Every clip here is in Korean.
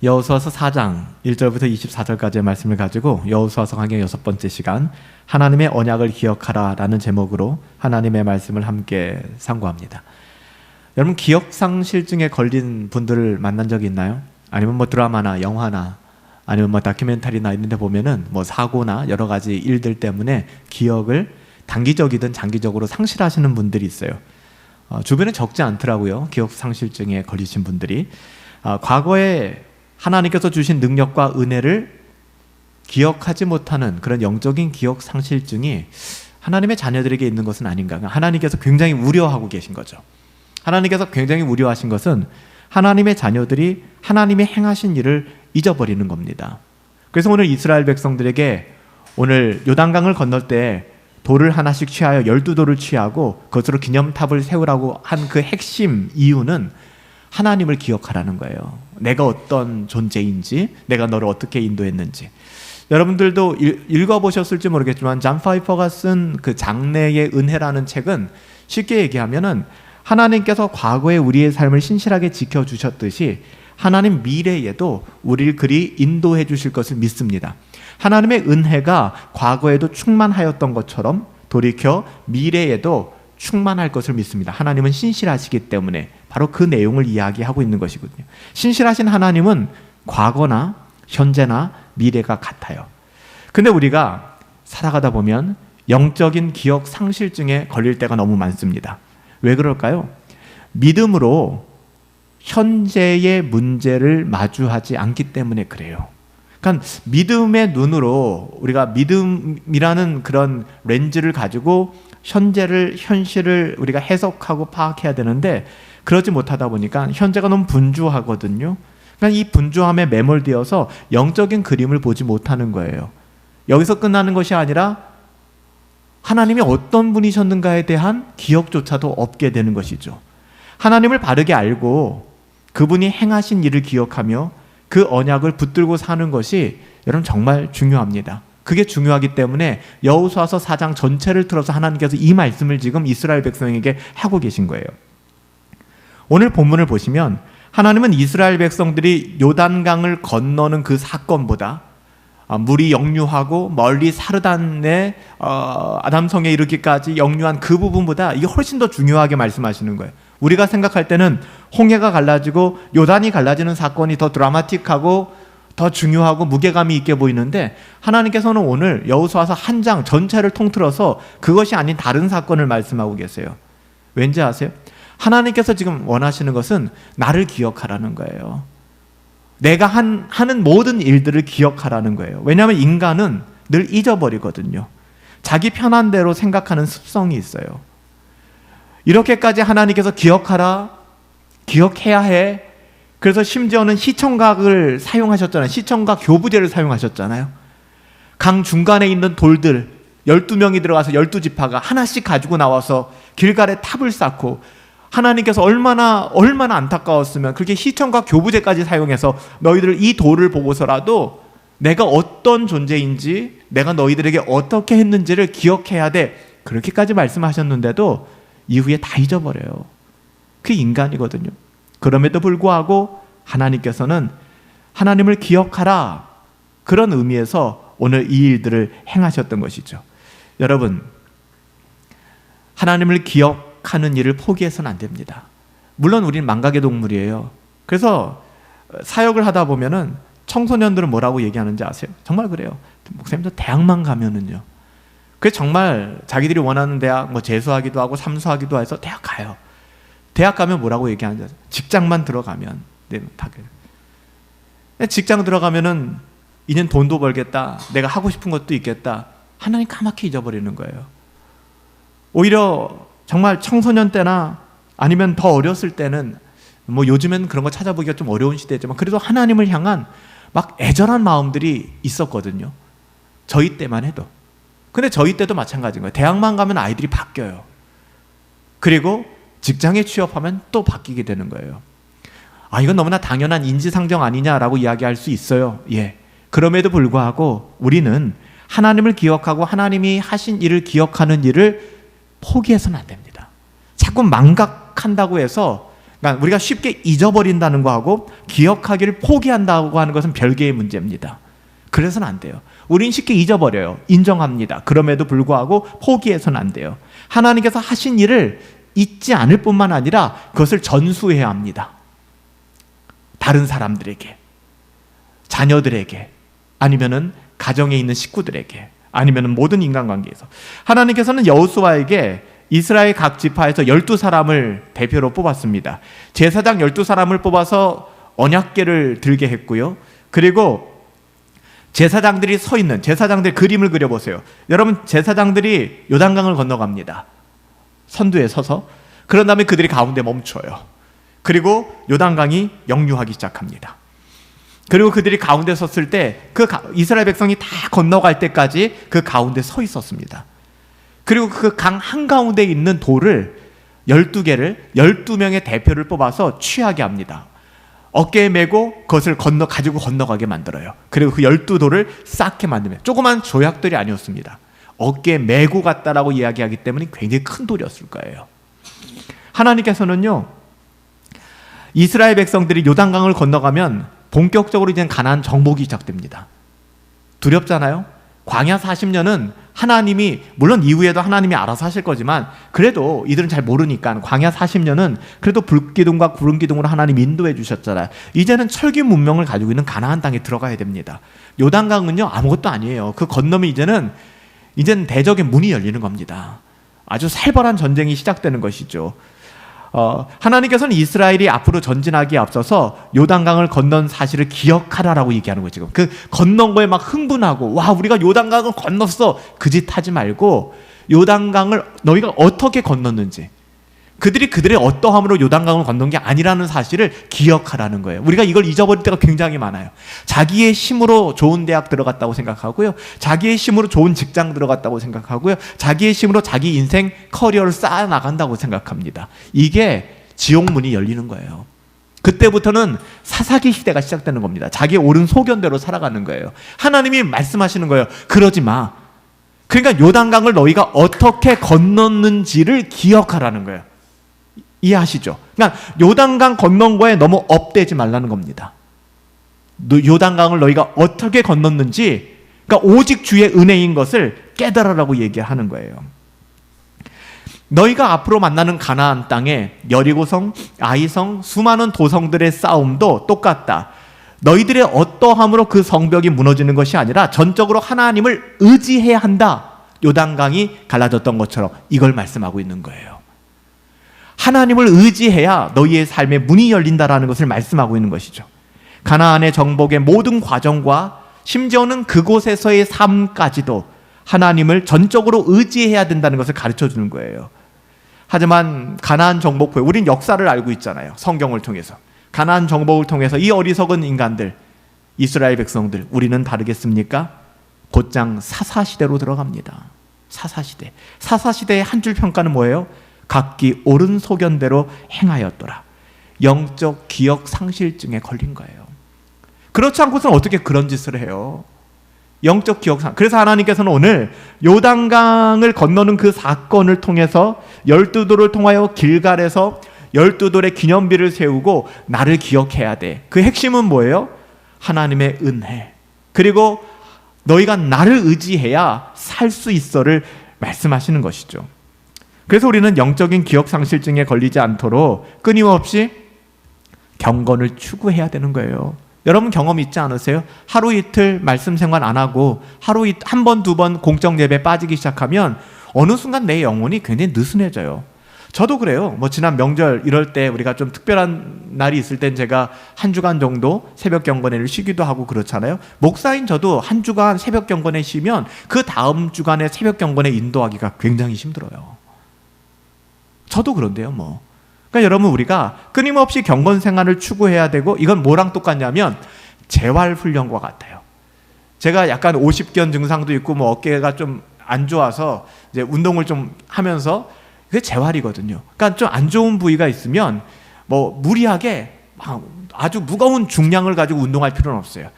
여호수아서 4장 1절부터 24절까지의 말씀을 가지고 여호수아서 강의 6번째 시간 하나님의 언약을 기억하라 라는 제목으로 하나님의 말씀을 함께 상고합니다. 여러분, 기억상실증에 걸린 분들을 만난 적이 있나요? 아니면 드라마나 영화나 아니면 다큐멘터리나 이런 데 보면은 사고나 여러 가지 일들 때문에 기억을 단기적이든 장기적으로 상실하시는 분들이 있어요. 주변에 적지 않더라고요. 기억상실증에 걸리신 분들이. 과거에 하나님께서 주신 능력과 은혜를 기억하지 못하는 그런 영적인 기억상실증이 하나님의 자녀들에게 있는 것은 아닌가. 하나님께서 굉장히 우려하고 계신 거죠. 하나님께서 굉장히 우려하신 것은 하나님의 자녀들이 하나님이 행하신 일을 잊어버리는 겁니다. 그래서 오늘 이스라엘 백성들에게 오늘 요단강을 건널 때 돌을 하나씩 취하여 12돌을 취하고 그것으로 기념탑을 세우라고 한 그 핵심 이유는 하나님을 기억하라는 거예요. 내가 어떤 존재인지, 내가 너를 어떻게 인도했는지. 여러분들도 읽어보셨을지 모르겠지만 존 파이퍼가 쓴 그 장래의 은혜라는 책은 쉽게 얘기하면은 하나님께서 과거에 우리의 삶을 신실하게 지켜주셨듯이 하나님 미래에도 우리를 그리 인도해 주실 것을 믿습니다. 하나님의 은혜가 과거에도 충만하였던 것처럼 돌이켜 미래에도 충만할 것을 믿습니다. 하나님은 신실하시기 때문에 바로 그 내용을 이야기하고 있는 것이거든요. 신실하신 하나님은 과거나 현재나 미래가 같아요. 근데 우리가 살아가다 보면 영적인 기억 상실증에 걸릴 때가 너무 많습니다. 왜 그럴까요? 믿음으로 현재의 문제를 마주하지 않기 때문에 그래요. 그러니까 믿음의 눈으로 우리가 믿음이라는 그런 렌즈를 가지고 현실을 우리가 해석하고 파악해야 되는데 그러지 못하다 보니까 현재가 너무 분주하거든요. 그러니까 이 분주함에 매몰되어서 영적인 그림을 보지 못하는 거예요. 여기서 끝나는 것이 아니라 하나님이 어떤 분이셨는가에 대한 기억조차도 없게 되는 것이죠. 하나님을 바르게 알고 그분이 행하신 일을 기억하며 그 언약을 붙들고 사는 것이 여러분 정말 중요합니다. 그게 중요하기 때문에 여호수아서 4장 전체를 틀어서 하나님께서 이 말씀을 지금 이스라엘 백성에게 하고 계신 거예요. 오늘 본문을 보시면 하나님은 이스라엘 백성들이 요단강을 건너는 그 사건보다 물이 역류하고 멀리 사르단의 아담성에 이르기까지 역류한 그 부분보다 이게 훨씬 더 중요하게 말씀하시는 거예요. 우리가 생각할 때는 홍해가 갈라지고 요단이 갈라지는 사건이 더 드라마틱하고 더 중요하고 무게감이 있게 보이는데 하나님께서는 오늘 여호수아서 한 장 전체를 통틀어서 그것이 아닌 다른 사건을 말씀하고 계세요. 왠지 아세요? 하나님께서 지금 원하시는 것은 나를 기억하라는 거예요. 내가 하는 모든 일들을 기억하라는 거예요. 왜냐하면 인간은 늘 잊어버리거든요. 자기 편한 대로 생각하는 습성이 있어요. 이렇게까지 하나님께서 기억하라, 기억해야 해. 그래서 심지어는 시청각을 사용하셨잖아요. 시청각 교부제를 사용하셨잖아요. 강 중간에 있는 돌들 12명이 들어가서 12지파가 하나씩 가지고 나와서 길갈에 탑을 쌓고 하나님께서 얼마나 안타까웠으면 그렇게 시청각 교부제까지 사용해서 너희들 이 돌을 보고서라도 내가 어떤 존재인지 내가 너희들에게 어떻게 했는지를 기억해야 돼. 그렇게까지 말씀하셨는데도 이후에 다 잊어버려요. 그게 인간이거든요. 그럼에도 불구하고 하나님께서는 하나님을 기억하라, 그런 의미에서 오늘 이 일들을 행하셨던 것이죠. 여러분, 하나님을 기억하는 일을 포기해서는 안 됩니다. 물론 우리는 망각의 동물이에요. 그래서 사역을 하다 보면은 청소년들은 뭐라고 얘기하는지 아세요? 정말 그래요. 목사님도 대학만 가면은요. 그래서 정말 자기들이 원하는 대학 재수하기도 하고 삼수하기도 해서 대학 가요. 대학 가면 뭐라고 얘기하는지 아세요? 직장만 들어가면 직장 들어가면은 이젠 돈도 벌겠다, 내가 하고 싶은 것도 있겠다, 하나님 까맣게 잊어버리는 거예요. 오히려 정말 청소년 때나 아니면 더 어렸을 때는 요즘엔 그런 거 찾아보기가 좀 어려운 시대지만 그래도 하나님을 향한 막 애절한 마음들이 있었거든요. 저희 때만 해도. 근데 저희 때도 마찬가지인 거예요. 대학만 가면 아이들이 바뀌어요. 그리고 직장에 취업하면 또 바뀌게 되는 거예요. 이건 너무나 당연한 인지상정 아니냐라고 이야기할 수 있어요. 예. 그럼에도 불구하고 우리는 하나님을 기억하고 하나님이 하신 일을 기억하는 일을 포기해서는 안 됩니다. 자꾸 망각한다고 해서 그러니까 우리가 쉽게 잊어버린다는 거하고 기억하기를 포기한다고 하는 것은 별개의 문제입니다. 그래서는 안 돼요. 우린 쉽게 잊어버려요. 인정합니다. 그럼에도 불구하고 포기해서는 안 돼요. 하나님께서 하신 일을 잊지 않을 뿐만 아니라 그것을 전수해야 합니다. 다른 사람들에게, 자녀들에게, 아니면은 가정에 있는 식구들에게, 아니면은 모든 인간관계에서. 하나님께서는 여호수아에게 이스라엘 각 지파에서 12사람을 대표로 뽑았습니다. 제사장 12사람을 뽑아서 언약궤를 들게 했고요. 그리고 제사장들이 서 있는, 제사장들 그림을 그려보세요. 여러분, 제사장들이 요단강을 건너갑니다. 선두에 서서. 그런 다음에 그들이 가운데 멈춰요. 그리고 요단강이 역류하기 시작합니다. 그리고 그들이 가운데 섰을 때 그 이스라엘 백성이 다 건너갈 때까지 그 가운데 서 있었습니다. 그리고 그 강 한가운데 있는 돌을 12개를 12명의 대표를 뽑아서 취하게 합니다. 어깨에 메고 그것을 가지고 건너가게 만들어요. 그리고 그 12돌을 쌓게 만들면, 조그만 조약돌이 아니었습니다. 어깨에 메고 갔다라고 이야기하기 때문에 굉장히 큰 돌이었을 거예요. 하나님께서는요, 이스라엘 백성들이 요단강을 건너가면 본격적으로 이제 가나안 정복이 시작됩니다. 두렵잖아요? 광야 40년은 하나님이, 물론 이후에도 하나님이 알아서 하실 거지만 그래도 이들은 잘 모르니까 광야 40년은 그래도 불기둥과 구름기둥으로 하나님 인도해 주셨잖아요. 이제는 철기 문명을 가지고 있는 가나안 땅에 들어가야 됩니다. 요단강은요, 아무것도 아니에요. 그 건너면 이제는 대적의 문이 열리는 겁니다. 아주 살벌한 전쟁이 시작되는 것이죠. 하나님께서는 이스라엘이 앞으로 전진하기에 앞서서 요단강을 건넌 사실을 기억하라라고 얘기하는 거예요. 지금 그 건넌 거에 막 흥분하고, 와, 우리가 요단강을 건넜어, 그 짓 하지 말고 요단강을 너희가 어떻게 건넜는지, 그들의 어떠함으로 요단강을 건넌 게 아니라는 사실을 기억하라는 거예요. 우리가 이걸 잊어버릴 때가 굉장히 많아요. 자기의 힘으로 좋은 대학 들어갔다고 생각하고요, 자기의 힘으로 좋은 직장 들어갔다고 생각하고요, 자기의 힘으로 자기 인생 커리어를 쌓아나간다고 생각합니다. 이게 지옥문이 열리는 거예요. 그때부터는 사사기 시대가 시작되는 겁니다. 자기의 옳은 소견대로 살아가는 거예요. 하나님이 말씀하시는 거예요. 그러지 마. 그러니까 요단강을 너희가 어떻게 건넜는지를 기억하라는 거예요. 이해하시죠? 그러니까 요단강 건넌 거에 너무 업되지 말라는 겁니다. 요단강을 너희가 어떻게 건넜는지, 그러니까 오직 주의 은혜인 것을 깨달으라고 얘기하는 거예요. 너희가 앞으로 만나는 가나안 땅에 여리고성, 아이성, 수많은 도성들의 싸움도 똑같다. 너희들의 어떠함으로 그 성벽이 무너지는 것이 아니라 전적으로 하나님을 의지해야 한다. 요단강이 갈라졌던 것처럼 이걸 말씀하고 있는 거예요. 하나님을 의지해야 너희의 삶의 문이 열린다라는 것을 말씀하고 있는 것이죠. 가나안의 정복의 모든 과정과 심지어는 그곳에서의 삶까지도 하나님을 전적으로 의지해야 된다는 것을 가르쳐 주는 거예요. 하지만 가나안 정복 후에 우린 역사를 알고 있잖아요. 성경을 통해서. 가나안 정복을 통해서 이 어리석은 인간들, 이스라엘 백성들, 우리는 다르겠습니까? 곧장 사사시대로 들어갑니다. 사사시대. 사사시대의 한 줄 평가는 뭐예요? 각기 옳은 소견대로 행하였더라. 영적 기억 상실증에 걸린 거예요. 그렇지 않고서는 어떻게 그런 짓을 해요? 영적 기억상. 그래서 하나님께서는 오늘 요단강을 건너는 그 사건을 통해서 12돌을 통하여 길갈에서 12돌의 기념비를 세우고 나를 기억해야 돼. 그 핵심은 뭐예요? 하나님의 은혜. 그리고 너희가 나를 의지해야 살 수 있어를 말씀하시는 것이죠. 그래서 우리는 영적인 기억상실증에 걸리지 않도록 끊임없이 경건을 추구해야 되는 거예요. 여러분 경험 있지 않으세요? 하루 이틀 말씀 생활 안 하고 한 번, 두 번 공적 예배 빠지기 시작하면 어느 순간 내 영혼이 굉장히 느슨해져요. 저도 그래요. 지난 명절 이럴 때 우리가 좀 특별한 날이 있을 땐 제가 한 주간 정도 새벽 경건회를 쉬기도 하고 그렇잖아요. 목사인 저도 한 주간 새벽 경건회 쉬면 그 다음 주간에 새벽 경건회 인도하기가 굉장히 힘들어요. 저도 그런데요, 그러니까 여러분 우리가 끊임없이 경건 생활을 추구해야 되고, 이건 뭐랑 똑같냐면 재활 훈련과 같아요. 제가 약간 50견 증상도 있고 어깨가 좀 안 좋아서 이제 운동을 좀 하면서 그게 재활이거든요. 그러니까 좀 안 좋은 부위가 있으면 무리하게 아주 무거운 중량을 가지고 운동할 필요는 없어요.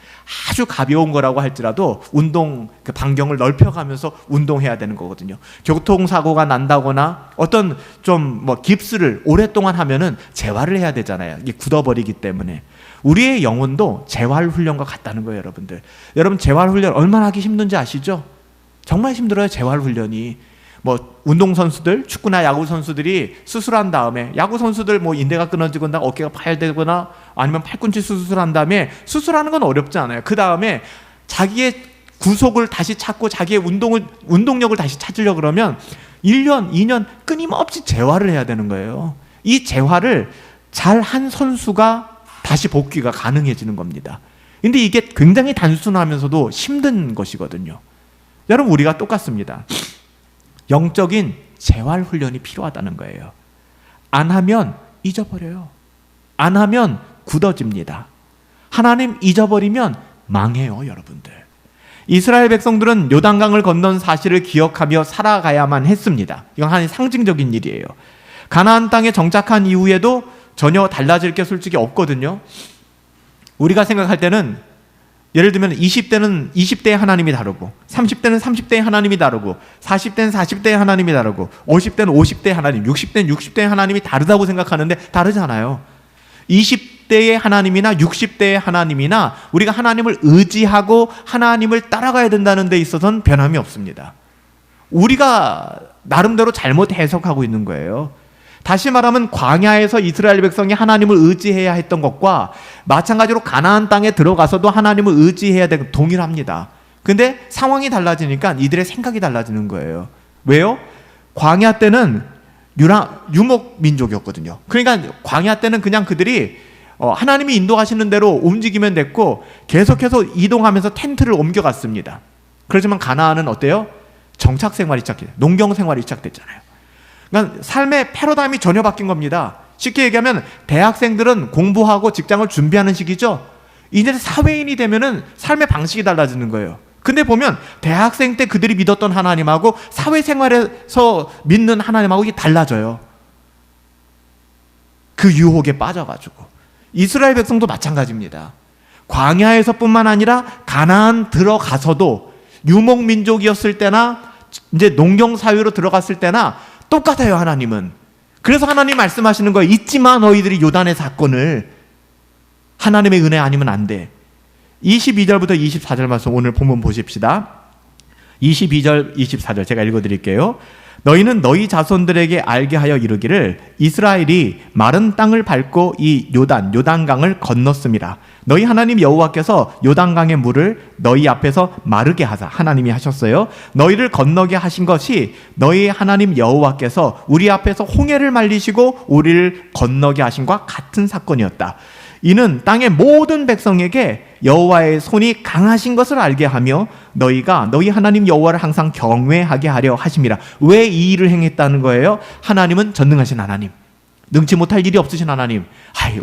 아주 가벼운 거라고 할지라도 운동 그 반경을 넓혀가면서 운동해야 되는 거거든요. 교통사고가 난다거나 어떤 좀 뭐 깁스를 오랫동안 하면은 재활을 해야 되잖아요. 이게 굳어버리기 때문에. 우리의 영혼도 재활 훈련과 같다는 거예요, 여러분들. 여러분 재활 훈련 얼마나 하기 힘든지 아시죠? 정말 힘들어요, 재활 훈련이. 뭐 운동선수들, 축구나 야구 선수들이 수술한 다음에, 야구 선수들 뭐 인대가 끊어지거나 어깨가 파열되거나 아니면 팔꿈치 수술한 다음에, 수술하는 건 어렵지 않아요. 그 다음에 자기의 구속을 다시 찾고 자기의 운동력을 다시 찾으려고 그러면 1년, 2년 끊임없이 재활을 해야 되는 거예요. 이 재활을 잘 한 선수가 다시 복귀가 가능해지는 겁니다. 근데 이게 굉장히 단순하면서도 힘든 것이거든요. 여러분, 우리가 똑같습니다. 영적인 재활 훈련이 필요하다는 거예요. 안 하면 잊어버려요. 안 하면 굳어집니다. 하나님 잊어버리면 망해요, 여러분들. 이스라엘 백성들은 요단강을 건넌 사실을 기억하며 살아가야만 했습니다. 이건 하나의 상징적인 일이에요. 가나안 땅에 정착한 이후에도 전혀 달라질 게 솔직히 없거든요. 우리가 생각할 때는 예를 들면 20대는 20대의 하나님이 다르고, 30대는 30대의 하나님이 다르고, 40대는 40대의 하나님이 다르고, 50대는 50대의 하나님, 60대는 60대의 하나님이 다르다고 생각하는데 다르잖아요. 20대의 하나님이나 60대의 하나님이나 우리가 하나님을 의지하고 하나님을 따라가야 된다는 데 있어서는 변함이 없습니다. 우리가 나름대로 잘못 해석하고 있는 거예요. 다시 말하면 광야에서 이스라엘 백성이 하나님을 의지해야 했던 것과 마찬가지로 가나안 땅에 들어가서도 하나님을 의지해야 되고 동일합니다. 근데 상황이 달라지니까 이들의 생각이 달라지는 거예요. 왜요? 광야 때는 유목 민족이었거든요. 그러니까 광야 때는 그냥 그들이 하나님이 인도하시는 대로 움직이면 됐고 계속해서 이동하면서 텐트를 옮겨갔습니다. 그렇지만 가나안은 어때요? 정착 생활이 시작해요. 농경 생활이 시작됐잖아요. 그러니까 삶의 패러다임이 전혀 바뀐 겁니다. 쉽게 얘기하면 대학생들은 공부하고 직장을 준비하는 시기죠. 이제 사회인이 되면은 삶의 방식이 달라지는 거예요. 근데 보면 대학생 때 그들이 믿었던 하나님하고 사회생활에서 믿는 하나님하고 이게 달라져요. 그 유혹에 빠져가지고. 이스라엘 백성도 마찬가지입니다. 광야에서뿐만 아니라 가나안 들어가서도 유목민족이었을 때나 이제 농경사회로 들어갔을 때나 똑같아요, 하나님은. 그래서 하나님 말씀하시는 거예요. 잊지 마, 너희들이 요단의 사건을. 하나님의 은혜 아니면 안 돼. 22절부터 24절 말씀 오늘 본문 보십시다. 22절, 24절 제가 읽어드릴게요. 너희는 너희 자손들에게 알게 하여 이르기를 이스라엘이 마른 땅을 밟고 이 요단강을 건넜음이라. 너희 하나님 여호와께서 요단강의 물을 너희 앞에서 마르게 하사, 하나님이 하셨어요. 너희를 건너게 하신 것이 너희 하나님 여호와께서 우리 앞에서 홍해를 말리시고 우리를 건너게 하신과 같은 사건이었다. 이는 땅의 모든 백성에게 여호와의 손이 강하신 것을 알게 하며 너희가 너희 하나님 여호와를 항상 경외하게 하려 하심이라. 왜 이 일을 행했다는 거예요? 하나님은 전능하신 하나님, 능치 못할 일이 없으신 하나님.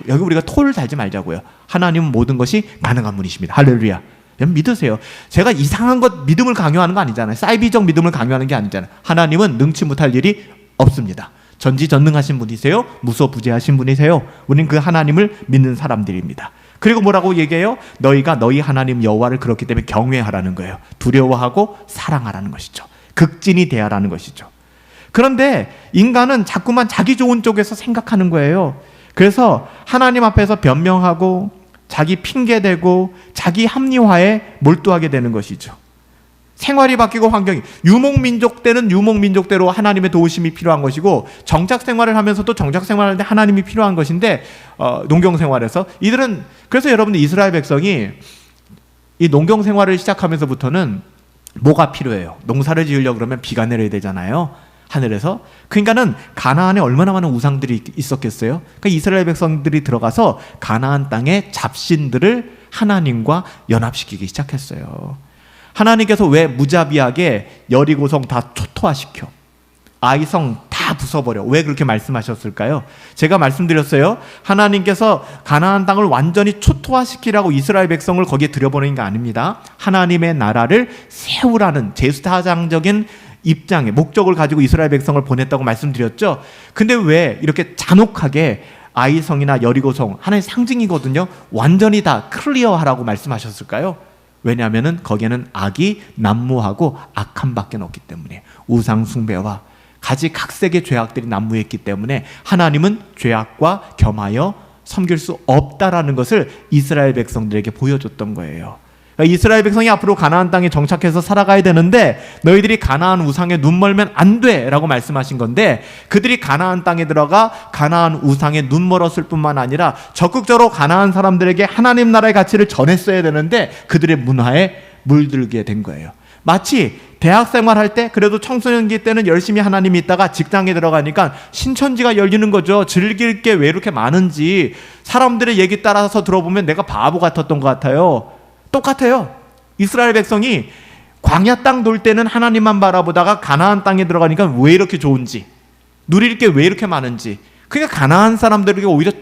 여기 우리가 토를 달지 말자고요. 하나님은 모든 것이 가능한 분이십니다. 할렐루야. 믿으세요. 제가 이상한 것 믿음을 강요하는 거 아니잖아요. 사이비적 믿음을 강요하는 게 아니잖아요. 하나님은 능치 못할 일이 없습니다. 전지전능하신 분이세요. 무소부재하신 분이세요. 우리는 그 하나님을 믿는 사람들입니다. 그리고 뭐라고 얘기해요? 너희가 너희 하나님 여호와를 그렇기 때문에 경외하라는 거예요. 두려워하고 사랑하라는 것이죠. 극진히 대하라는 것이죠. 그런데 인간은 자꾸만 자기 좋은 쪽에서 생각하는 거예요. 그래서 하나님 앞에서 변명하고 자기 핑계대고 자기 합리화에 몰두하게 되는 것이죠. 생활이 바뀌고 환경이, 유목민족 때는 유목민족대로 하나님의 도우심이 필요한 것이고, 정착 생활을 하면서도 정착 생활할 때 하나님이 필요한 것인데, 농경 생활에서 이들은, 그래서 여러분들 이스라엘 백성이 이 농경 생활을 시작하면서부터는 뭐가 필요해요? 농사를 지으려고 그러면 비가 내려야 되잖아요, 하늘에서. 그러니까는 가나안에 얼마나 많은 우상들이 있었겠어요? 그러니까 이스라엘 백성들이 들어가서 가나안 땅의 잡신들을 하나님과 연합시키기 시작했어요. 하나님께서 왜 무자비하게 여리고성 다 초토화시켜, 아이성 다 부숴버려, 왜 그렇게 말씀하셨을까요? 제가 말씀드렸어요. 하나님께서 가나안 땅을 완전히 초토화시키라고 이스라엘 백성을 거기에 들여보내는 게 아닙니다. 하나님의 나라를 세우라는 제스타장적인 입장의 목적을 가지고 이스라엘 백성을 보냈다고 말씀드렸죠. 근데 왜 이렇게 잔혹하게 아이성이나 여리고성 하나의 상징이거든요. 완전히 다 클리어하라고 말씀하셨을까요? 왜냐하면 거기에는 악이 난무하고 악한 밖에 없기 때문에, 우상 숭배와 가지각색의 죄악들이 난무했기 때문에 하나님은 죄악과 겸하여 섬길 수 없다라는 것을 이스라엘 백성들에게 보여줬던 거예요. 그러니까 이스라엘 백성이 앞으로 가나안 땅에 정착해서 살아가야 되는데 너희들이 가나안 우상에 눈 멀면 안 돼 라고 말씀하신 건데, 그들이 가나안 땅에 들어가 가나안 우상에 눈 멀었을 뿐만 아니라 적극적으로 가나안 사람들에게 하나님 나라의 가치를 전했어야 되는데 그들의 문화에 물들게 된 거예요. 마치 대학생활 할 때 그래도 청소년기 때는 열심히 하나님이 있다가 직장에 들어가니까 신천지가 열리는 거죠. 즐길 게 왜 이렇게 많은지 사람들의 얘기 따라서 들어보면 내가 바보 같았던 것 같아요. 똑같아요. 이스라엘 백성이 광야 땅 돌 때는 하나님만 바라보다가 가나안 땅에 들어가니까 왜 이렇게 좋은지, 누릴 게 왜 이렇게 많은지, 그러니까 가나안 사람들에게 오히려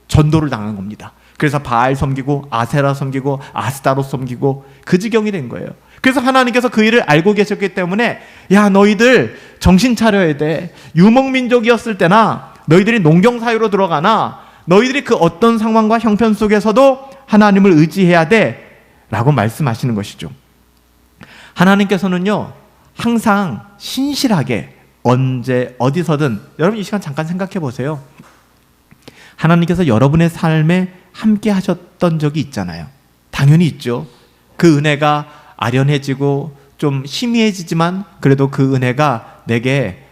전도를 당한 겁니다. 그래서 바알 섬기고 아세라 섬기고 아스타롯 섬기고 그 지경이 된 거예요. 그래서 하나님께서 그 일을 알고 계셨기 때문에, 야 너희들 정신 차려야 돼. 유목민족이었을 때나 너희들이 농경사회로 들어가나 너희들이 그 어떤 상황과 형편 속에서도 하나님을 의지해야 돼 라고 말씀하시는 것이죠. 하나님께서는요 항상 신실하게 언제 어디서든, 여러분 이 시간 잠깐 생각해 보세요. 하나님께서 여러분의 삶에 함께 하셨던 적이 있잖아요. 당연히 있죠. 그 은혜가 아련해지고 좀 희미해지지만 그래도 그 은혜가 내게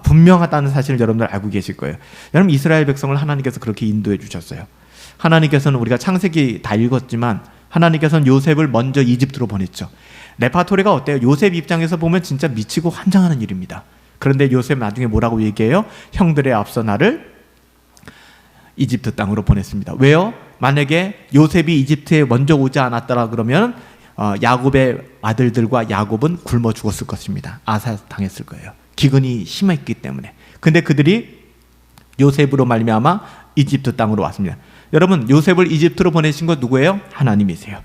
분명하다는 사실을 여러분들 알고 계실 거예요. 여러분 이스라엘 백성을 하나님께서 그렇게 인도해 주셨어요. 하나님께서는, 우리가 창세기 다 읽었지만 하나님께서는 요셉을 먼저 이집트로 보냈죠. 레파토리가 어때요? 요셉 입장에서 보면 진짜 미치고 환장하는 일입니다. 그런데 요셉 나중에 뭐라고 얘기해요? 형들의 앞서 나를 이집트 땅으로 보냈습니다. 왜요? 만약에 요셉이 이집트에 먼저 오지 않았더라 그러면 야곱의 아들들과 야곱은 굶어 죽었을 것입니다. 아사당했을 거예요. 기근이 심했기 때문에. 근데 그들이 요셉으로 말미암아 이집트 땅으로 왔습니다. 여러분 요셉을 이집트로 보내신 건 누구예요? 하나님이세요.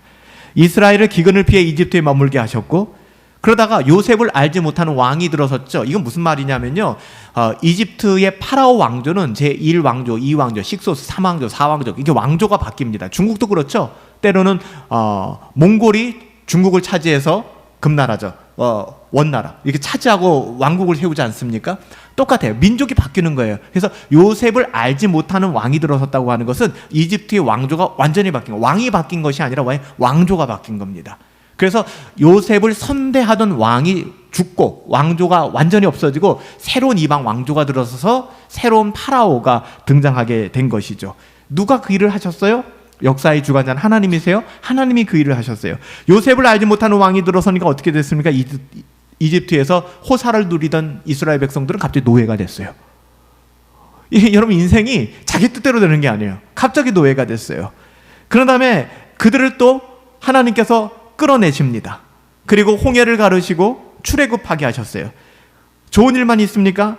이스라엘을 기근을 피해 이집트에 머물게 하셨고, 그러다가 요셉을 알지 못하는 왕이 들어섰죠. 이건 무슨 말이냐면요, 이집트의 파라오 왕조는 제1왕조, 2왕조, 식소스, 3왕조, 4왕조, 이게 왕조가 바뀝니다. 중국도 그렇죠. 때로는 몽골이 중국을 차지해서 금나라죠. 원나라 이렇게 차지하고 왕국을 세우지 않습니까? 똑같아요. 민족이 바뀌는 거예요. 그래서 요셉을 알지 못하는 왕이 들어섰다고 하는 것은 이집트의 왕조가 완전히 바뀐 거, 왕이 바뀐 것이 아니라 왕조가 바뀐 겁니다. 그래서 요셉을 선대하던 왕이 죽고 왕조가 완전히 없어지고 새로운 이방 왕조가 들어서서 새로운 파라오가 등장하게 된 것이죠. 누가 그 일을 하셨어요? 역사의 주관자는 하나님이세요. 하나님이 그 일을 하셨어요. 요셉을 알지 못하는 왕이 들어서니까 어떻게 됐습니까? 이집트에서 호사를 누리던 이스라엘 백성들은 갑자기 노예가 됐어요. 여러분 인생이 자기 뜻대로 되는 게 아니에요. 갑자기 노예가 됐어요. 그런 다음에 그들을 또 하나님께서 끌어내십니다. 그리고 홍해를 가르시고 출애굽하게 하셨어요. 좋은 일만 있습니까?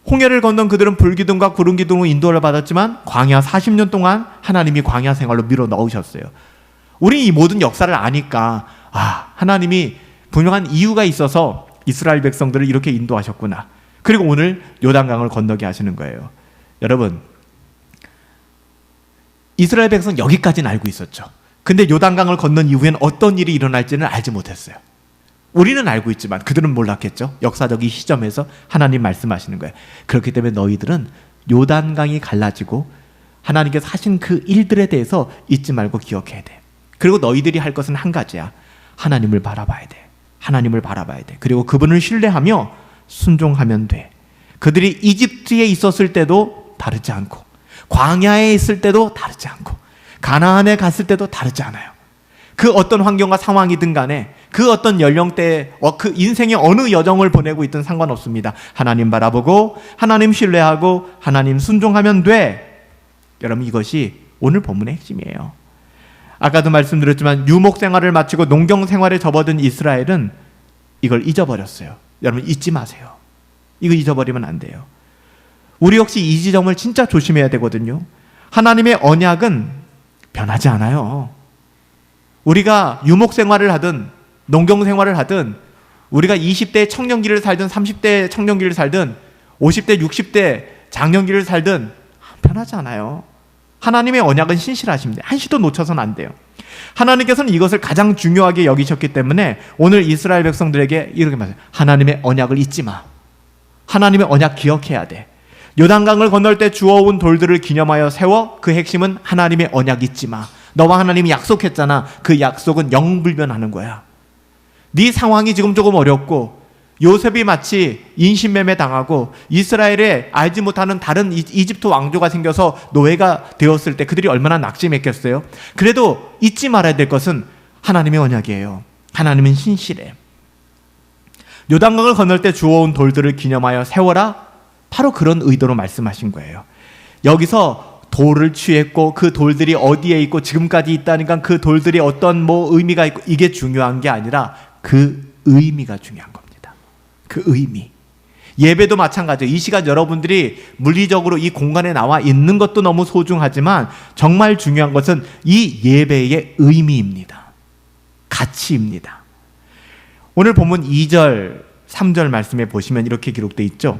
홍해를 건넌 그들은 불기둥과 구름기둥으로 인도를 받았지만 광야 40년 동안 하나님이 광야 생활로 밀어 넣으셨어요. 우리 이 모든 역사를 아니까 하나님이 분명한 이유가 있어서 이스라엘 백성들을 이렇게 인도하셨구나. 그리고 오늘 요단강을 건너게 하시는 거예요. 여러분 이스라엘 백성 여기까지는 알고 있었죠. 근데 요단강을 건넌 이후엔 어떤 일이 일어날지는 알지 못했어요. 우리는 알고 있지만 그들은 몰랐겠죠. 역사적인 시점에서 하나님 말씀하시는 거예요. 그렇기 때문에 너희들은 요단강이 갈라지고 하나님께서 하신 그 일들에 대해서 잊지 말고 기억해야 돼. 그리고 너희들이 할 것은 한 가지야. 하나님을 바라봐야 돼. 하나님을 바라봐야 돼. 그리고 그분을 신뢰하며 순종하면 돼. 그들이 이집트에 있었을 때도 다르지 않고 광야에 있을 때도 다르지 않고 가나안에 갔을 때도 다르지 않아요. 그 어떤 환경과 상황이든 간에 그 어떤 연령대에 그 인생의 어느 여정을 보내고 있든 상관없습니다. 하나님 바라보고 하나님 신뢰하고 하나님 순종하면 돼. 여러분 이것이 오늘 본문의 핵심이에요. 아까도 말씀드렸지만 유목 생활을 마치고 농경 생활에 접어든 이스라엘은 이걸 잊어버렸어요. 여러분 잊지 마세요. 이거 잊어버리면 안 돼요. 우리 역시 이 지점을 진짜 조심해야 되거든요. 하나님의 언약은 변하지 않아요. 우리가 유목 생활을 하든 농경 생활을 하든 우리가 20대 청년기를 살든 30대 청년기를 살든 50대 60대 장년기를 살든 변하지 않아요. 하나님의 언약은 신실하십니다. 한시도 놓쳐서는 안 돼요. 하나님께서는 이것을 가장 중요하게 여기셨기 때문에 오늘 이스라엘 백성들에게 이렇게 말해요. 하나님의 언약을 잊지 마. 하나님의 언약 기억해야 돼. 요단강을 건널 때 주워온 돌들을 기념하여 세워. 그 핵심은 하나님의 언약 잊지 마. 너와 하나님이 약속했잖아. 그 약속은 영불변하는 거야. 네 상황이 지금 조금 어렵고 요셉이 마치 인신매매 당하고 이스라엘에 알지 못하는 다른 이집트 왕조가 생겨서 노예가 되었을 때 그들이 얼마나 낙심했겠어요. 그래도 잊지 말아야 될 것은 하나님의 언약이에요. 하나님은 신실해. 요단강을 건널 때 주워온 돌들을 기념하여 세워라. 바로 그런 의도로 말씀하신 거예요. 여기서 돌을 취했고 그 돌들이 어디에 있고 지금까지 있다니까 그 돌들이 어떤 의미가 있고 이게 중요한 게 아니라 그 의미가 중요한 겁니다. 그 의미. 예배도 마찬가지예요. 이 시간 여러분들이 물리적으로 이 공간에 나와 있는 것도 너무 소중하지만 정말 중요한 것은 이 예배의 의미입니다. 가치입니다. 오늘 본문 2절, 3절 말씀에 보시면 이렇게 기록되어 있죠.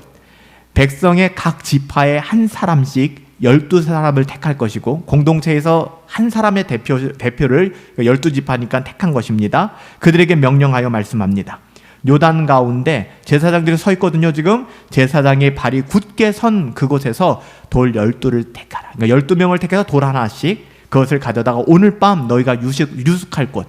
백성의 각 지파에 한 사람씩 12사람을 택할 것이고 공동체에서 한 사람의 대표를 12지파니까 택한 것입니다. 그들에게 명령하여 말씀합니다. 요단 가운데 제사장들이 서 있거든요. 지금 제사장의 발이 굳게 선 그곳에서 돌 12를 택하라. 그러니까 12명을 택해서 돌 하나씩 그것을 가져다가 오늘 밤 너희가 유숙할 곳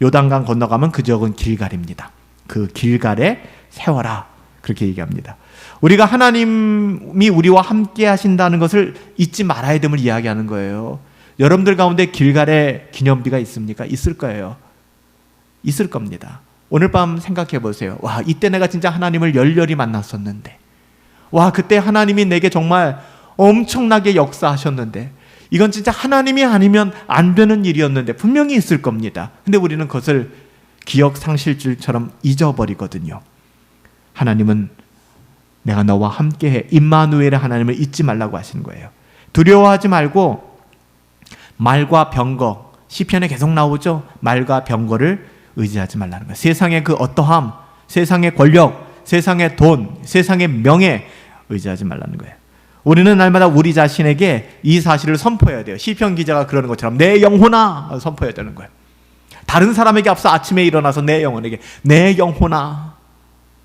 요단강 건너가면 그 지역은 길갈입니다. 그 길갈에 세워라. 그렇게 얘기합니다. 우리가 하나님이 우리와 함께 하신다는 것을 잊지 말아야 됨을 이야기하는 거예요. 여러분들 가운데 길갈에 기념비가 있습니까? 있을 거예요. 있을 겁니다. 오늘 밤 생각해 보세요. 와, 이때 내가 진짜 하나님을 열렬히 만났었는데, 와, 그때 하나님이 내게 정말 엄청나게 역사하셨는데, 이건 진짜 하나님이 아니면 안 되는 일이었는데 분명히 있을 겁니다. 근데 우리는 그것을 기억 상실줄처럼 잊어버리거든요. 하나님은 내가 너와 함께해. 임마누엘의 하나님을 잊지 말라고 하시는 거예요. 두려워하지 말고 말과 병거, 시편에 계속 나오죠. 말과 병거를 의지하지 말라는 거예요. 세상의 그 어떠함, 세상의 권력, 세상의 돈, 세상의 명예 의지하지 말라는 거예요. 우리는 날마다 우리 자신에게 이 사실을 선포해야 돼요. 시편 기자가 그러는 것처럼 내 영혼아 선포해야 되는 거예요. 다른 사람에게 앞서 아침에 일어나서 내 영혼에게 내 영혼아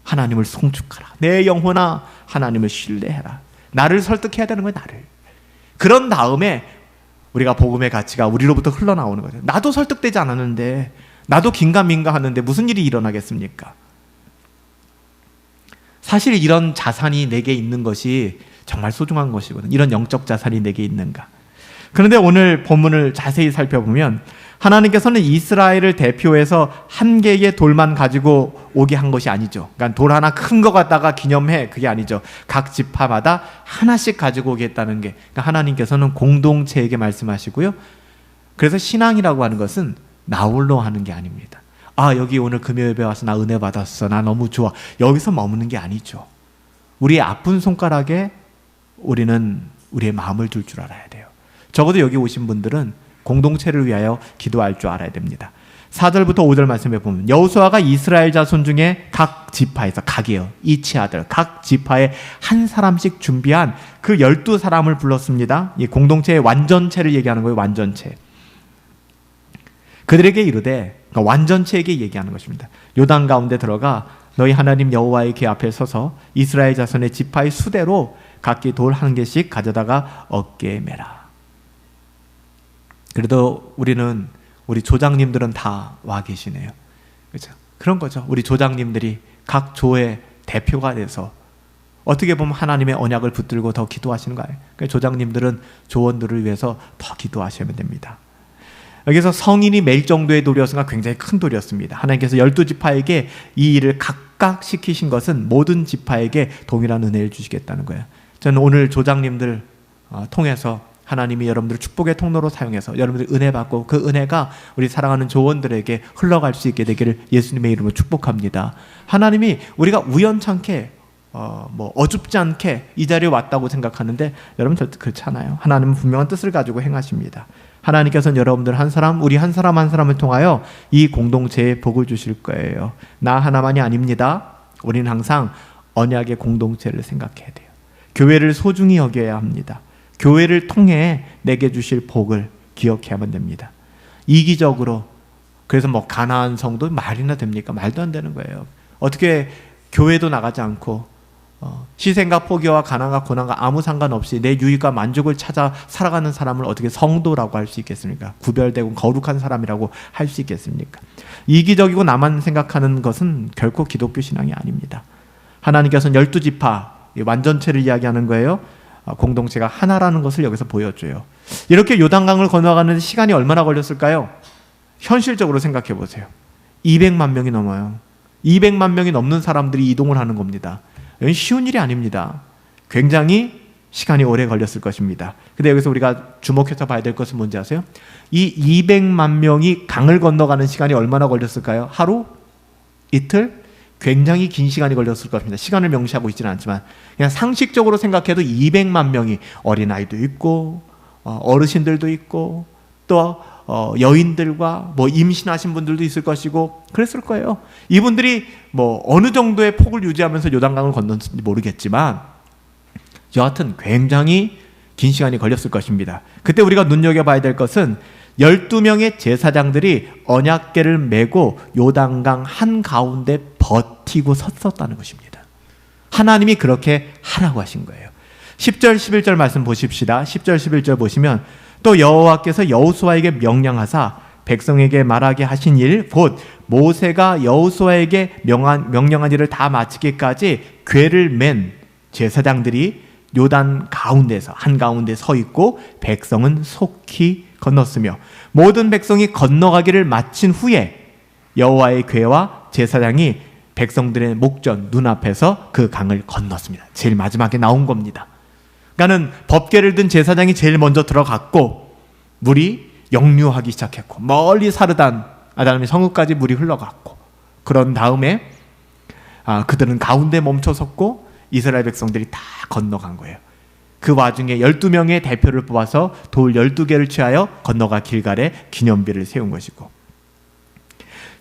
하나님을 송축하라. 내 영혼아 하나님을 신뢰해라. 나를 설득해야 되는 거예요. 나를. 그런 다음에 우리가 복음의 가치가 우리로부터 흘러나오는 거죠. 나도 설득되지 않았는데, 나도 긴가민가 하는데 무슨 일이 일어나겠습니까? 사실 이런 자산이 내게 있는 것이 정말 소중한 것이거든요. 이런 영적 자산이 내게 있는가. 그런데 오늘 본문을 자세히 살펴보면 하나님께서는 이스라엘을 대표해서 한 개의 돌만 가지고 오게 한 것이 아니죠. 그러니까 돌 하나 큰 거 갖다가 기념해, 그게 아니죠. 각 지파마다 하나씩 가지고 오겠다는 게, 그러니까 하나님께서는 공동체에게 말씀하시고요. 그래서 신앙이라고 하는 것은 나 홀로 하는 게 아닙니다. 아, 여기 오늘 금요일에 와서 나 은혜 받았어, 나 너무 좋아, 여기서 머무는 게 아니죠. 우리의 아픈 손가락에 우리는 우리의 마음을 둘 줄 알아야 돼요. 적어도 여기 오신 분들은 공동체를 위하여 기도할 줄 알아야 됩니다. 4절부터 5절 말씀해 보면 여호수아가 이스라엘 자손 중에 각 지파에서, 각이에요, 이치아들, 각 지파에 한 사람씩 준비한 그 12사람을 불렀습니다. 이 공동체의 완전체를 얘기하는 거예요. 완전체. 그들에게 이르되, 그러니까 완전체에게 얘기하는 것입니다. 요단 가운데 들어가 너희 하나님 여호와의 궤 앞에 서서 이스라엘 자손의 지파의 수대로 각기 돌 한 개씩 가져다가 어깨에 매라. 그래도 우리 조장님들은 다 와 계시네요. 그렇죠? 그런 거죠. 우리 조장님들이 각 조의 대표가 돼서 어떻게 보면 하나님의 언약을 붙들고 더 기도하시는 거예요. 그러니까 조장님들은 조원들을 위해서 더 기도하셔야 됩니다. 여기서 성인이 매일 정도의 돌이었으니까 굉장히 큰 돌이었습니다. 하나님께서 12지파에게 이 일을 각각 시키신 것은 모든 지파에게 동일한 은혜를 주시겠다는 거예요. 저는 오늘 조장님들 통해서 하나님이 여러분들을 축복의 통로로 사용해서 여러분들이 은혜 받고 그 은혜가 우리 사랑하는 조원들에게 흘러갈 수 있게 되기를 예수님의 이름으로 축복합니다. 하나님이 우리가 우연찮게 어줍지 않게 이 자리에 왔다고 생각하는데 여러분 절대 그렇지 않아요. 하나님은 분명한 뜻을 가지고 행하십니다. 하나님께서는 여러분들 한 사람, 우리 한 사람 한 사람을 통하여 이 공동체에 복을 주실 거예요. 나 하나만이 아닙니다. 우리는 항상 언약의 공동체를 생각해야 돼요. 교회를 소중히 여겨야 합니다. 교회를 통해 내게 주실 복을 기억해야만 됩니다. 이기적으로, 그래서 뭐 가나안 성도 말이나 됩니까? 말도 안 되는 거예요. 어떻게 교회도 나가지 않고 희생과 포기와 가난과 고난과 아무 상관없이 내 유익과 만족을 찾아 살아가는 사람을 어떻게 성도라고 할 수 있겠습니까? 구별되고 거룩한 사람이라고 할 수 있겠습니까? 이기적이고 나만 생각하는 것은 결코 기독교 신앙이 아닙니다. 하나님께서는 12지파 완전체를 이야기하는 거예요. 공동체가 하나라는 것을 여기서 보여줘요. 이렇게 요단강을 건너가는 데 시간이 얼마나 걸렸을까요? 현실적으로 생각해 보세요. 200만 명이 넘어요. 200만 명이 넘는 사람들이 이동을 하는 겁니다. 이건 쉬운 일이 아닙니다. 굉장히 시간이 오래 걸렸을 것입니다. 근데 여기서 우리가 주목해서 봐야 될 것은 뭔지 아세요? 이 200만 명이 강을 건너가는 시간이 얼마나 걸렸을까요? 하루? 이틀? 굉장히 긴 시간이 걸렸을 것입니다. 시간을 명시하고 있지는 않지만 그냥 상식적으로 생각해도 200만 명이, 어린아이도 있고 어르신들도 있고 또 여인들과 뭐 임신하신 분들도 있을 것이고 그랬을 거예요. 이분들이 뭐 어느 정도의 폭을 유지하면서 요단강을 건넜는지 모르겠지만 여하튼 굉장히 긴 시간이 걸렸을 것입니다. 그때 우리가 눈여겨봐야 될 것은 12명의 제사장들이 언약궤를 메고 요단강 한가운데 버티고 섰었다는 것입니다. 하나님이 그렇게 하라고 하신 거예요. 10절 11절 말씀 보십시다. 10절 11절 보시면 또 여호와께서 여호수아에게 명령하사 백성에게 말하게 하신 일 곧 모세가 여호수아에게 명령한 일을 다 마치기까지 궤를 맨 제사장들이 요단 가운데서 한가운데 서 있고 백성은 속히 건넜으며 모든 백성이 건너가기를 마친 후에 여호와의 궤와 제사장이 백성들의 목전 눈앞에서 그 강을 건넜습니다. 제일 마지막에 나온 겁니다. 그러니까는 법궤를 든 제사장이 제일 먼저 들어갔고 물이 역류하기 시작했고 멀리 사르단 아담의 성읍까지 물이 흘러갔고 그런 다음에 그들은 가운데 멈춰섰고 이스라엘 백성들이 다 건너간 거예요. 그 와중에 12명의 대표를 뽑아서 돌 12개를 취하여 건너가 길갈에 기념비를 세운 것이고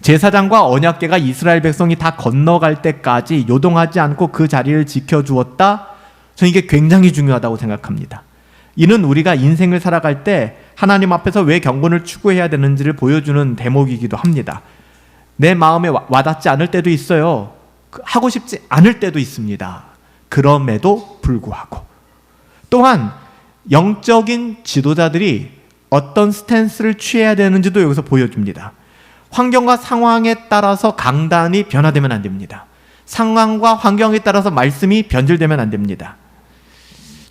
제사장과 언약궤가 이스라엘 백성이 다 건너갈 때까지 요동하지 않고 그 자리를 지켜주었다. 저는 이게 굉장히 중요하다고 생각합니다. 이는 우리가 인생을 살아갈 때 하나님 앞에서 왜 경건을 추구해야 되는지를 보여주는 대목이기도 합니다. 내 마음에 와닿지 않을 때도 있어요. 하고 싶지 않을 때도 있습니다. 그럼에도 불구하고 또한 영적인 지도자들이 어떤 스탠스를 취해야 되는지도 여기서 보여줍니다. 환경과 상황에 따라서 강단이 변화되면 안 됩니다. 상황과 환경에 따라서 말씀이 변질되면 안 됩니다.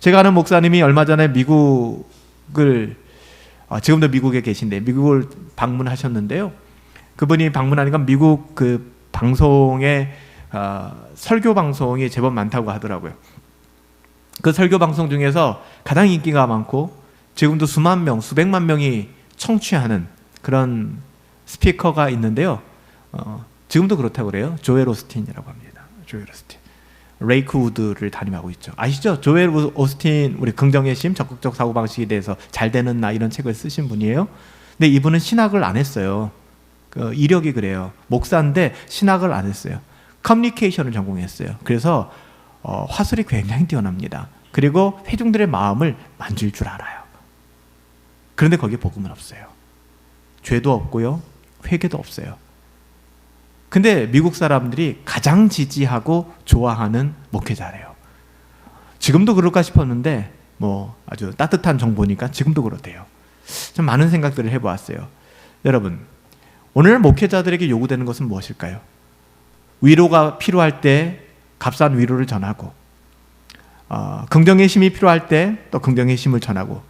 제가 아는 목사님이 얼마 전에 미국을 지금도 미국에 계신데 미국을 방문하셨는데요. 그분이 방문하니까 미국 그 방송에 설교 방송이 제법 많다고 하더라고요. 그 설교 방송 중에서 가장 인기가 많고 지금도 수만 명, 수백만 명이 청취하는 그런 스피커가 있는데요. 지금도 그렇다고 그래요. 조엘 오스틴이라고 합니다. 조엘 오스틴. 레이크 우드를 담임하고 있죠. 아시죠? 조엘 오스틴, 우리 긍정의 심, 적극적 사고방식에 대해서 잘 되는 나 이런 책을 쓰신 분이에요. 근데 이분은 신학을 안 했어요. 이력이 그래요. 목사인데 신학을 안 했어요. 커뮤니케이션을 전공했어요. 그래서 화술이 굉장히 뛰어납니다. 그리고 회중들의 마음을 만질 줄 알아요. 그런데 거기에 복음은 없어요. 죄도 없고요. 회개도 없어요. 근데 미국 사람들이 가장 지지하고 좋아하는 목회자래요. 지금도 그럴까 싶었는데 뭐 아주 따뜻한 정보니까 지금도 그렇대요. 좀 많은 생각들을 해보았어요. 여러분, 오늘 목회자들에게 요구되는 것은 무엇일까요? 위로가 필요할 때 값싼 위로를 전하고 긍정의 힘이 필요할 때 또 긍정의 힘을 전하고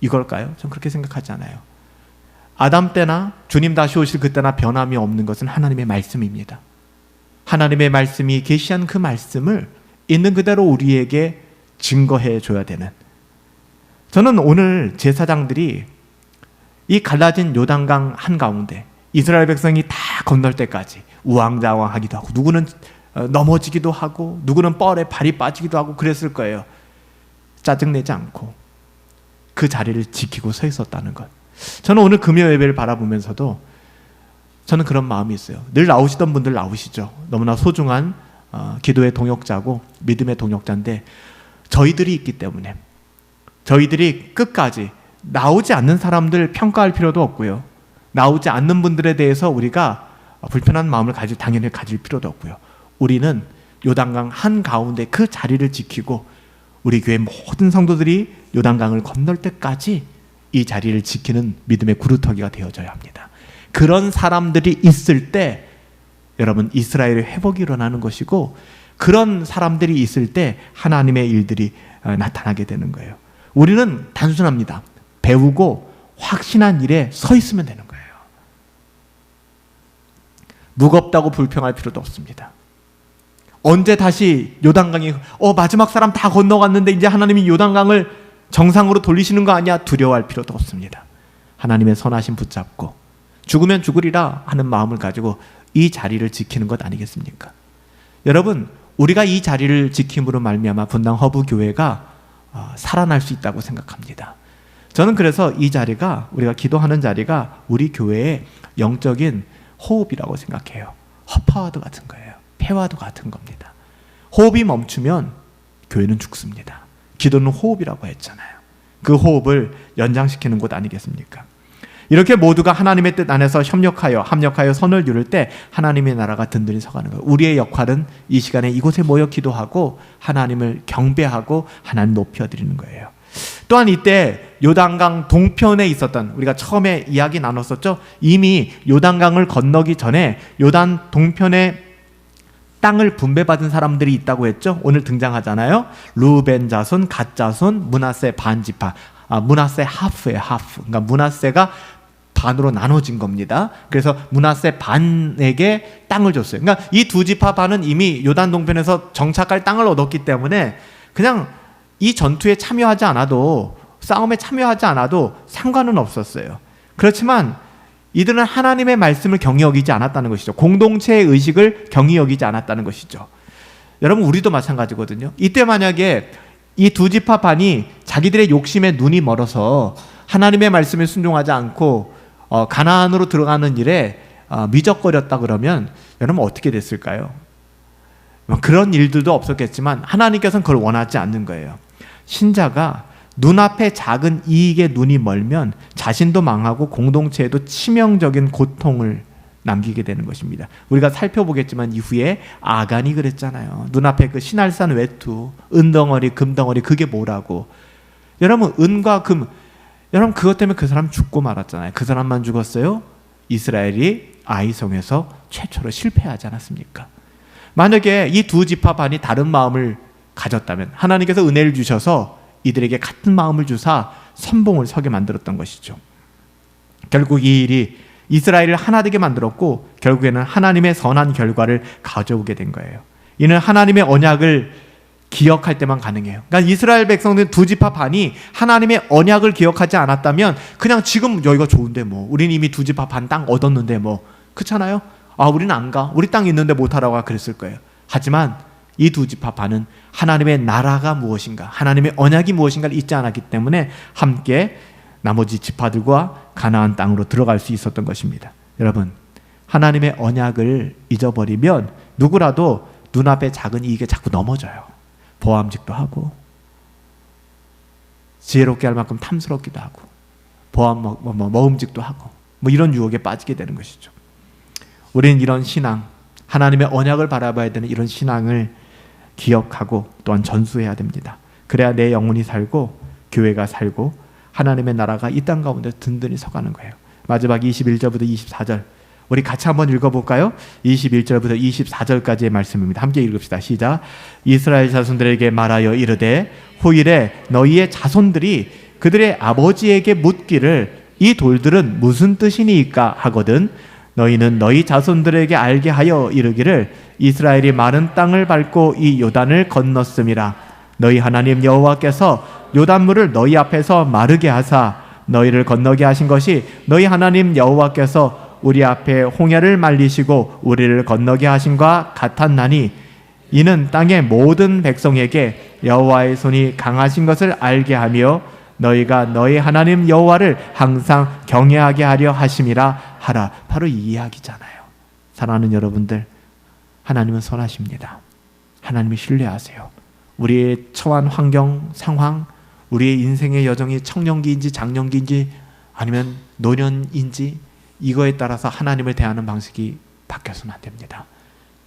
이걸까요? 전 그렇게 생각하지 않아요. 아담 때나 주님 다시 오실 그때나 변함이 없는 것은 하나님의 말씀입니다. 하나님의 말씀이 계시한 그 말씀을 있는 그대로 우리에게 증거해 줘야 되는, 저는 오늘 제사장들이 이 갈라진 요단강 한가운데 이스라엘 백성이 다 건널 때까지 우왕좌왕하기도 하고 누구는 넘어지기도 하고 누구는 뻘에 발이 빠지기도 하고 그랬을 거예요. 짜증내지 않고 그 자리를 지키고 서 있었다는 것. 저는 오늘 금요 예배를 바라보면서도 저는 그런 마음이 있어요. 늘 나오시던 분들 나오시죠. 너무나 소중한 기도의 동역자고 믿음의 동역자인데 저희들이 있기 때문에 저희들이 끝까지 나오지 않는 사람들 평가할 필요도 없고요. 나오지 않는 분들에 대해서 우리가 불편한 마음을 당연히 가질 필요도 없고요. 우리는 요단강 한가운데 그 자리를 지키고 우리 교회 모든 성도들이 요단강을 건널 때까지 이 자리를 지키는 믿음의 구루터기가 되어져야 합니다. 그런 사람들이 있을 때 여러분 이스라엘의 회복이 일어나는 것이고 그런 사람들이 있을 때 하나님의 일들이 나타나게 되는 거예요. 우리는 단순합니다. 배우고 확신한 일에 서 있으면 되는 거예요. 무겁다고 불평할 필요도 없습니다. 언제 다시 요단강이 마지막 사람 다 건너갔는데 이제 하나님이 요단강을 정상으로 돌리시는 거 아니야? 두려워할 필요도 없습니다. 하나님의 선하심 붙잡고 죽으면 죽으리라 하는 마음을 가지고 이 자리를 지키는 것 아니겠습니까? 여러분, 우리가 이 자리를 지킴으로 말미암아 분당 허브 교회가 살아날 수 있다고 생각합니다. 저는 그래서 이 자리가, 우리가 기도하는 자리가 우리 교회의 영적인 호흡이라고 생각해요. 허파와도 같은 거예요. 폐와도 같은 겁니다. 호흡이 멈추면 교회는 죽습니다. 기도는 호흡이라고 했잖아요. 그 호흡을 연장시키는 곳 아니겠습니까? 이렇게 모두가 하나님의 뜻 안에서 합력하여 선을 이룰 때 하나님의 나라가 든든히 서가는 거예요. 우리의 역할은 이 시간에 이곳에 모여 기도하고 하나님을 경배하고 하나님 높여드리는 거예요. 또한 이때 요단강 동편에 있었던, 우리가 처음에 이야기 나눴었죠. 이미 요단강을 건너기 전에 요단 동편에 땅을 분배받은 사람들이 있다고 했죠. 오늘 등장하잖아요. 루벤 자손, 갓 자손, 므낫세 반지파. 므낫세 하프예요. 하프. 그러니까 므낫세가 반으로 나눠진 겁니다. 그래서 므낫세 반에게 땅을 줬어요. 그러니까 이 두 지파 반은 이미 요단 동편에서 정착할 땅을 얻었기 때문에 그냥 이 전투에 참여하지 않아도, 싸움에 참여하지 않아도 상관은 없었어요. 그렇지만 이들은 하나님의 말씀을 경히 여기지 않았다는 것이죠. 공동체의 의식을 경히 여기지 않았다는 것이죠. 여러분, 우리도 마찬가지거든요. 이때 만약에 이 두 지파 반이 자기들의 욕심에 눈이 멀어서 하나님의 말씀에 순종하지 않고 가나안으로 들어가는 일에 미적거렸다 그러면 여러분 어떻게 됐을까요? 그런 일들도 없었겠지만 하나님께서는 그걸 원하지 않는 거예요. 신자가 눈앞에 작은 이익에 눈이 멀면 자신도 망하고 공동체에도 치명적인 고통을 남기게 되는 것입니다. 우리가 살펴보겠지만 이후에 아간이 그랬잖아요. 눈앞에 그 신할산 외투, 은덩어리, 금덩어리, 그게 뭐라고. 여러분, 은과 금, 여러분 그것 때문에 그 사람 죽고 말았잖아요. 그 사람만 죽었어요? 이스라엘이 아이성에서 최초로 실패하지 않았습니까? 만약에 이 두 지파 반이 다른 마음을 가졌다면 하나님께서 은혜를 주셔서 이들에게 같은 마음을 주사 선봉을 서게 만들었던 것이죠. 결국 이 일이 이스라엘을 하나 되게 만들었고 결국에는 하나님의 선한 결과를 가져오게 된 거예요. 이는 하나님의 언약을 기억할 때만 가능해요. 그러니까 이스라엘 백성들 두 지파 반이 하나님의 언약을 기억하지 않았다면 그냥 지금 여기가 좋은데 뭐, 우리는 이미 두 지파 반 땅 얻었는데 뭐, 그렇잖아요. 우리는 안 가, 우리 땅 있는데 못하라고 그랬을 거예요. 하지만 이 두 지파 반은 하나님의 나라가 무엇인가, 하나님의 언약이 무엇인가를 잊지 않았기 때문에 함께 나머지 지파들과 가나안 땅으로 들어갈 수 있었던 것입니다. 여러분, 하나님의 언약을 잊어버리면 누구라도 눈앞에 작은 이익에 자꾸 넘어져요. 보암직도 하고 지혜롭게 할 만큼 탐스럽기도 하고 먹음직도 하고 이런 유혹에 빠지게 되는 것이죠. 우리는 이런 신앙, 하나님의 언약을 바라봐야 되는 이런 신앙을 기억하고 또한 전수해야 됩니다. 그래야 내 영혼이 살고 교회가 살고 하나님의 나라가 이 땅 가운데 든든히 서가는 거예요. 마지막 21절부터 24절 우리 같이 한번 읽어볼까요? 21절부터 24절까지의 말씀입니다. 함께 읽읍시다. 시작. 이스라엘 자손들에게 말하여 이르되 후일에 너희의 자손들이 그들의 아버지에게 묻기를 이 돌들은 무슨 뜻이니까 하거든 너희는 너희 자손들에게 알게 하여 이르기를 이스라엘이 마른 땅을 밟고 이 요단을 건넜음이라. 너희 하나님 여호와께서 요단물을 너희 앞에서 마르게 하사 너희를 건너게 하신 것이 너희 하나님 여호와께서 우리 앞에 홍해를 말리시고 우리를 건너게 하신과 같았나니 이는 땅의 모든 백성에게 여호와의 손이 강하신 것을 알게 하며 너희가 너희 하나님 여호와를 항상 경외하게 하려 하심이라 하라. 바로 이 이야기잖아요. 사랑하는 여러분들, 하나님은 선하십니다. 하나님을 신뢰하세요. 우리의 처한 환경, 상황, 우리의 인생의 여정이 청년기인지 장년기인지 아니면 노년인지 이거에 따라서 하나님을 대하는 방식이 바뀌어서는 안 됩니다.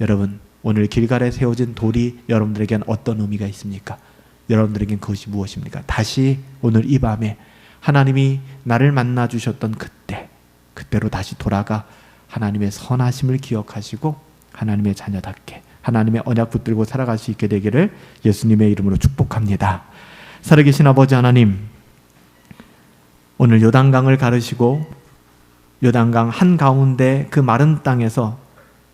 여러분, 오늘 길갈에 세워진 돌이 여러분들에겐 어떤 의미가 있습니까? 여러분들에겐 그것이 무엇입니까? 다시 오늘 이 밤에 하나님이 나를 만나 주셨던 그때로 다시 돌아가 하나님의 선하심을 기억하시고 하나님의 자녀답게 하나님의 언약 붙들고 살아갈 수 있게 되기를 예수님의 이름으로 축복합니다. 살아계신 아버지 하나님, 오늘 요단강을 가르시고 요단강 한가운데 그 마른 땅에서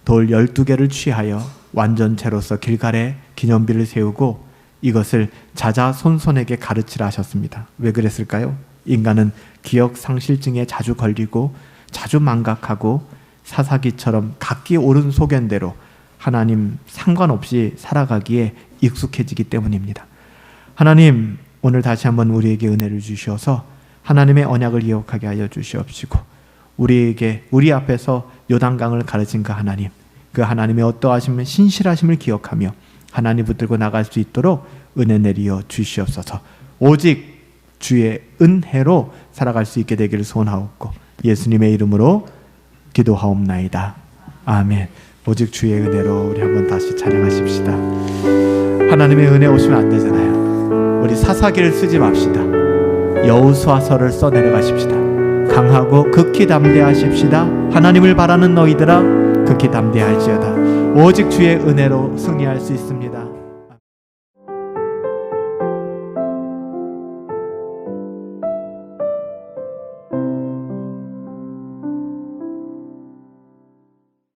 돌 12개를 취하여 완전체로서 길갈에 기념비를 세우고 이것을 자자손손에게 가르치라 하셨습니다. 왜 그랬을까요? 인간은 기억상실증에 자주 걸리고 자주 망각하고 사사기처럼 각기 옳은 소견대로 하나님 상관없이 살아가기에 익숙해지기 때문입니다. 하나님, 오늘 다시 한번 우리에게 은혜를 주셔서 하나님의 언약을 기억하게 하여 주시옵시고 우리에게 우리 앞에서 요단강을 가르친 그 하나님, 그 하나님의 어떠하심을 신실하심을 기억하며 하나님 붙들고 나갈 수 있도록 은혜 내리어 주시옵소서. 오직 주의 은혜로 살아갈 수 있게 되기를 소원하옵고 예수님의 이름으로 기도하옵나이다. 아멘. 오직 주의 은혜로 우리 한번 다시 찬양하십시다. 하나님의 은혜 오시면 안 되잖아요. 우리 사사기를 쓰지 맙시다. 여호수아서를 써내려가십시다. 강하고 극히 담대하십시다. 하나님을 바라는 너희들아 극히 담대할지어다. 오직 주의 은혜로 승리할 수 있습니다.